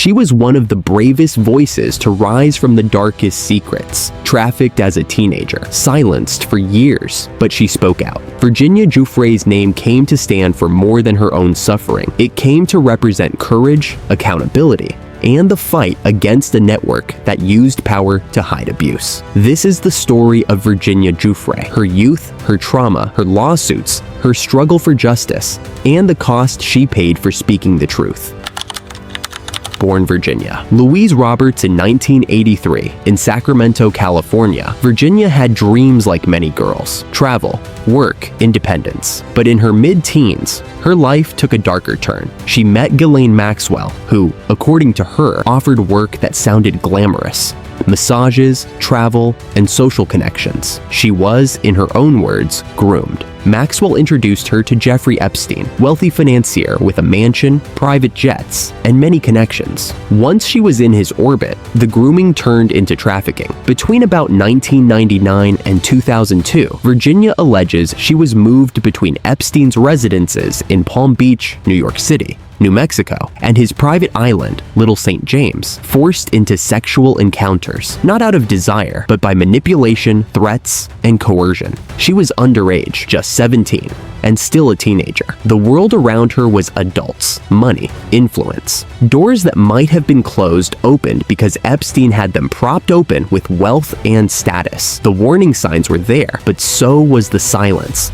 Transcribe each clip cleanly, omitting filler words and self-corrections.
She was one of the bravest voices to rise from the darkest secrets. Trafficked as a teenager, silenced for years, but she spoke out. Virginia Giuffre's name came to stand for more than her own suffering. It came to represent courage, accountability, and the fight against a network that used power to hide abuse. This is the story of Virginia Giuffre, her youth, her trauma, her lawsuits, her struggle for justice, and the cost she paid for speaking the truth. Born Virginia Louise Roberts in 1983 in Sacramento, California, Virginia had dreams like many girls: travel, work, independence. But in her mid-teens, her life took a darker turn. She met Ghislaine Maxwell, who, according to her, offered work that sounded glamorous: massages, travel, and social connections. She was, in her own words, groomed. Maxwell introduced her to Jeffrey Epstein, wealthy financier with a mansion, private jets, and many connections. Once she was in his orbit, the grooming turned into trafficking. Between about 1999 and 2002, Virginia alleges she was moved between Epstein's residences in Palm Beach, New York City, New Mexico, and his private island, Little St. James, forced into sexual encounters, not out of desire, but by manipulation, threats, and coercion. She was underage, just 17, and still a teenager. The world around her was adults, money, influence. Doors that might have been closed opened because Epstein had them propped open with wealth and status. The warning signs were there, but so was the silence.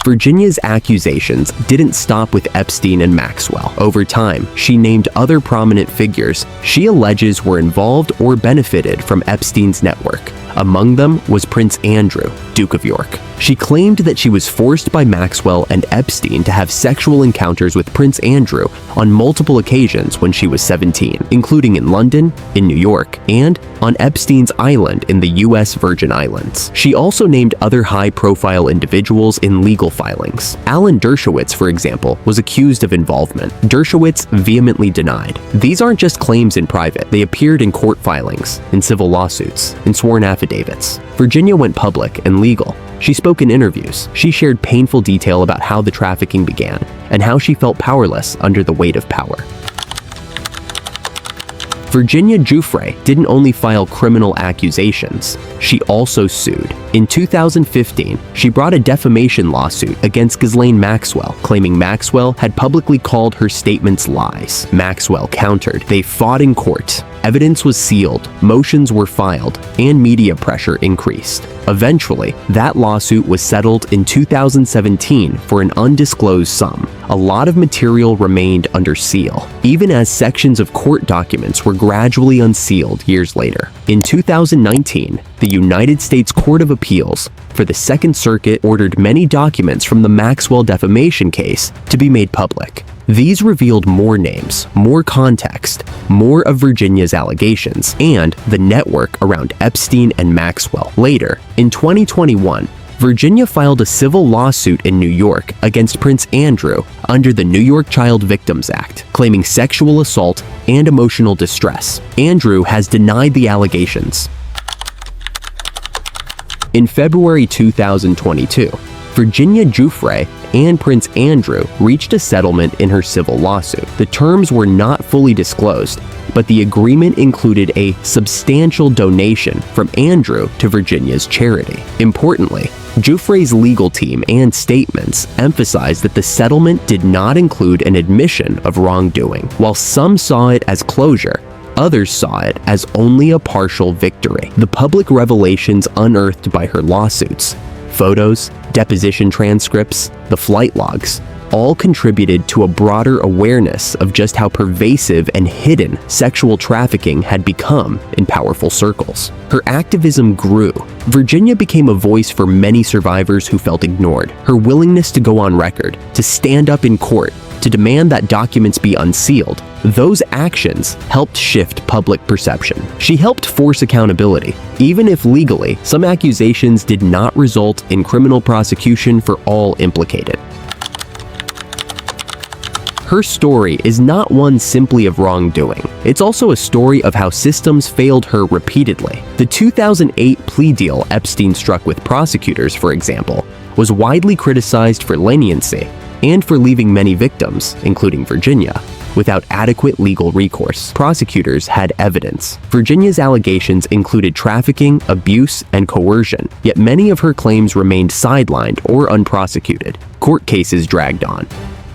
Virginia's accusations didn't stop with Epstein and Maxwell. Over time, she named other prominent figures she alleges were involved or benefited from Epstein's network. Among them was Prince Andrew, Duke of York. She claimed that she was forced by Maxwell and Epstein to have sexual encounters with Prince Andrew on multiple occasions when she was 17, including in London, in New York, and on Epstein's island in the U.S. Virgin Islands. She also named other high-profile individuals in legal filings. Alan Dershowitz, for example, was accused of involvement. Dershowitz vehemently denied. These aren't just claims in private. They appeared in court filings, in civil lawsuits, in sworn affidavits. Virginia went public and legal. She spoke in interviews. She shared painful detail about how the trafficking began and how she felt powerless under the weight of power. Virginia Giuffre didn't only file criminal accusations, she also sued. In 2015, she brought a defamation lawsuit against Ghislaine Maxwell, claiming Maxwell had publicly called her statements lies. Maxwell countered. They fought in court. Evidence was sealed, motions were filed, and media pressure increased. Eventually, that lawsuit was settled in 2017 for an undisclosed sum. A lot of material remained under seal, even as sections of court documents were gradually unsealed years later. In 2019, the United States Court of Appeals for the Second Circuit ordered many documents from the Maxwell defamation case to be made public. These revealed more names, more context, more of Virginia's allegations, and the network around Epstein and Maxwell. Later, in 2021, Virginia filed a civil lawsuit in New York against Prince Andrew under the New York Child Victims Act, claiming sexual assault and emotional distress. Andrew has denied the allegations. In February 2022, Virginia Giuffre and Prince Andrew reached a settlement in her civil lawsuit. The terms were not fully disclosed, but the agreement included a substantial donation from Andrew to Virginia's charity. Importantly, Giuffre's legal team and statements emphasized that the settlement did not include an admission of wrongdoing. While some saw it as closure, others saw it as only a partial victory. The public revelations unearthed by her lawsuits, photos, deposition transcripts, the flight logs, all contributed to a broader awareness of just how pervasive and hidden sexual trafficking had become in powerful circles. Her activism grew. Virginia became a voice for many survivors who felt ignored. Her willingness to go on record, to stand up in court, to demand that documents be unsealed, those actions helped shift public perception. She helped force accountability. Even if legally, some accusations did not result in criminal prosecution for all implicated. Her story is not one simply of wrongdoing. It's also a story of how systems failed her repeatedly. The 2008 plea deal Epstein struck with prosecutors, for example, was widely criticized for leniency, and for leaving many victims, including Virginia, without adequate legal recourse. Prosecutors had evidence. Virginia's allegations included trafficking, abuse, and coercion, yet many of her claims remained sidelined or unprosecuted. Court cases dragged on.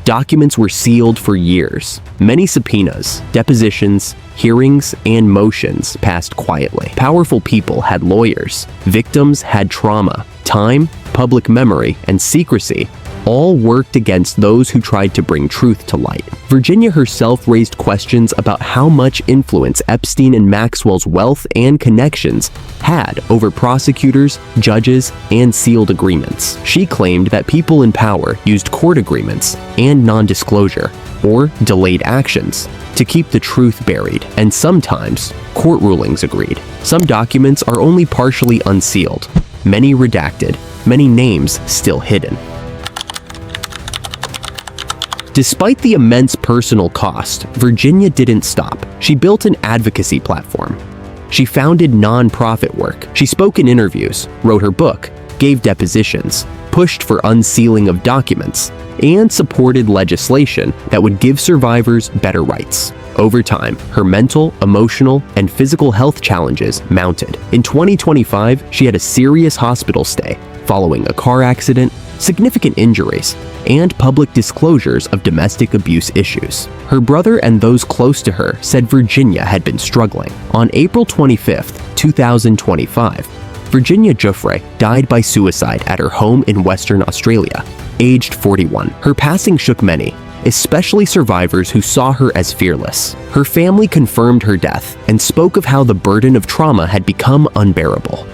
Documents were sealed for years. Many subpoenas, depositions, hearings, and motions passed quietly. Powerful people had lawyers. Victims had trauma. Time, public memory, and secrecy all worked against those who tried to bring truth to light. Virginia herself raised questions about how much influence Epstein and Maxwell's wealth and connections had over prosecutors, judges, and sealed agreements. She claimed that people in power used court agreements and non-disclosure, or delayed actions, to keep the truth buried, and sometimes court rulings agreed. Some documents are only partially unsealed, many redacted, many names still hidden. Despite the immense personal cost, Virginia didn't stop. She built an advocacy platform. She founded nonprofit work. She spoke in interviews, wrote her book, gave depositions, pushed for unsealing of documents, and supported legislation that would give survivors better rights. Over time, her mental, emotional, and physical health challenges mounted. In 2025, she had a serious hospital stay following a car accident, significant injuries, and public disclosures of domestic abuse issues. Her brother and those close to her said Virginia had been struggling. On April 25, 2025, Virginia Giuffre died by suicide at her home in Western Australia, aged 41. Her passing shook many, especially survivors who saw her as fearless. Her family confirmed her death and spoke of how the burden of trauma had become unbearable.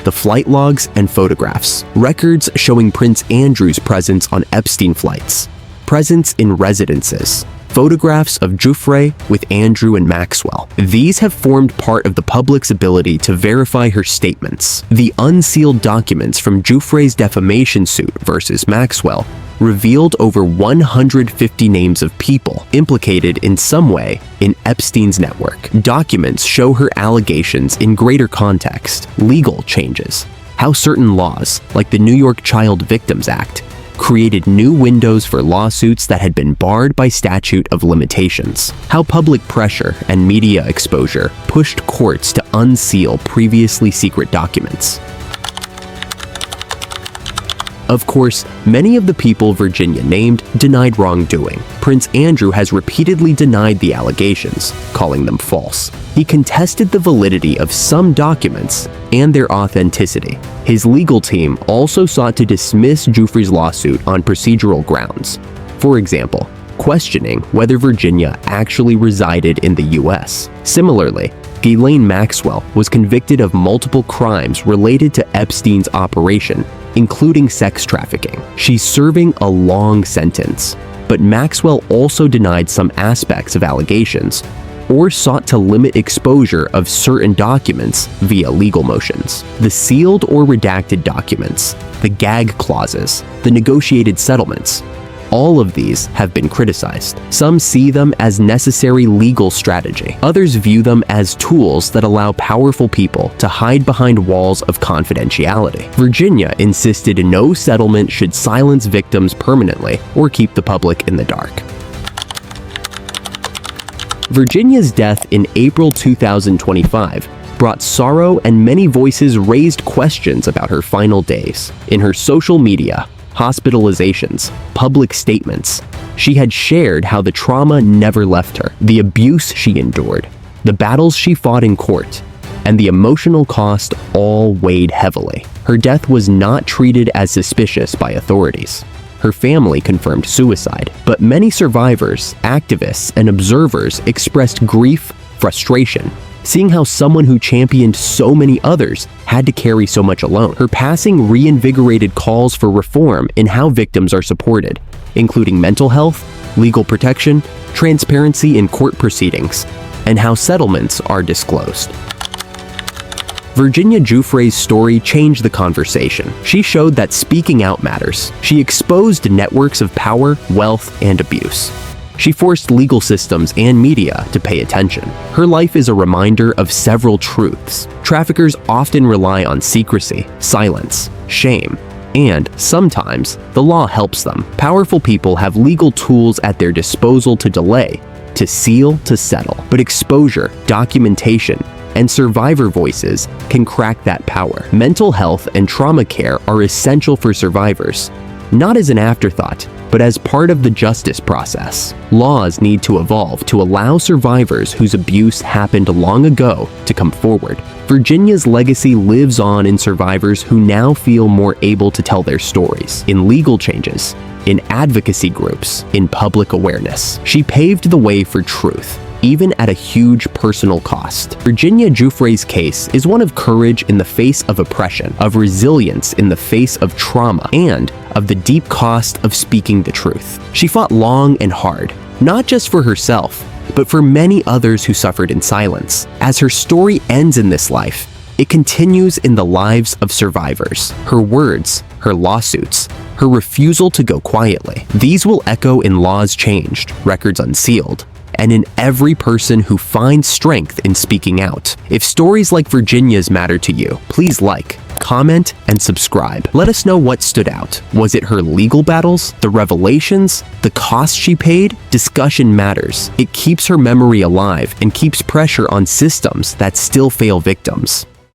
The flight logs and photographs, records showing Prince Andrew's presence on Epstein flights, presence in residences, photographs of Giuffre with Andrew and Maxwell. These have formed part of the public's ability to verify her statements. The unsealed documents from Giuffre's defamation suit versus Maxwell revealed over 150 names of people implicated in some way in Epstein's network. Documents show her allegations in greater context, legal changes, how certain laws, like the New York Child Victims Act, created new windows for lawsuits that had been barred by statute of limitations, how public pressure and media exposure pushed courts to unseal previously secret documents. Of course, many of the people Virginia named denied wrongdoing. Prince Andrew has repeatedly denied the allegations, calling them false. He contested the validity of some documents and their authenticity. His legal team also sought to dismiss Giuffre's lawsuit on procedural grounds. For example, questioning whether Virginia actually resided in the US. Similarly, Ghislaine Maxwell was convicted of multiple crimes related to Epstein's operation, including sex trafficking. She's serving a long sentence, but Maxwell also denied some aspects of allegations or sought to limit exposure of certain documents via legal motions. The sealed or redacted documents, the gag clauses, the negotiated settlements, all of these have been criticized. Some see them as necessary legal strategy. Others view them as tools that allow powerful people to hide behind walls of confidentiality. Virginia insisted no settlement should silence victims permanently or keep the public in the dark. Virginia's death in April 2025 brought sorrow, and many voices raised questions about her final days. In her social media, hospitalizations, public statements, she had shared how the trauma never left her, the abuse she endured, the battles she fought in court, and the emotional cost all weighed heavily. Her death was not treated as suspicious by authorities. Her family confirmed suicide, but many survivors, activists, and observers expressed grief, frustration, seeing how someone who championed so many others had to carry so much alone. Her passing reinvigorated calls for reform in how victims are supported, including mental health, legal protection, transparency in court proceedings, and how settlements are disclosed. Virginia Giuffre's story changed the conversation. She showed that speaking out matters. She exposed networks of power, wealth, and abuse. She forced legal systems and media to pay attention. Her life is a reminder of several truths. Traffickers often rely on secrecy, silence, shame, And sometimes, the law helps them. Powerful people have legal tools at their disposal to delay, to seal, to settle. But exposure, documentation, and survivor voices can crack that power. Mental health and trauma care are essential for survivors, not as an afterthought, but as part of the justice process. Laws need to evolve to allow survivors whose abuse happened long ago to come forward. Virginia's legacy lives on in survivors who now feel more able to tell their stories, in legal changes, in advocacy groups, in public awareness. She paved the way for truth, even at a huge personal cost. Virginia Giuffre's case is one of courage in the face of oppression, of resilience in the face of trauma, and of the deep cost of speaking the truth. She fought long and hard, not just for herself, but for many others who suffered in silence. As her story ends in this life, it continues in the lives of survivors. Her words, her lawsuits, her refusal to go quietly. These will echo in laws changed, records unsealed, and in every person who finds strength in speaking out. If stories like Virginia's matter to you, please like, comment, and subscribe. Let us know what stood out. Was it her legal battles, the revelations, the cost she paid? Discussion matters. It keeps her memory alive and keeps pressure on systems that still fail victims.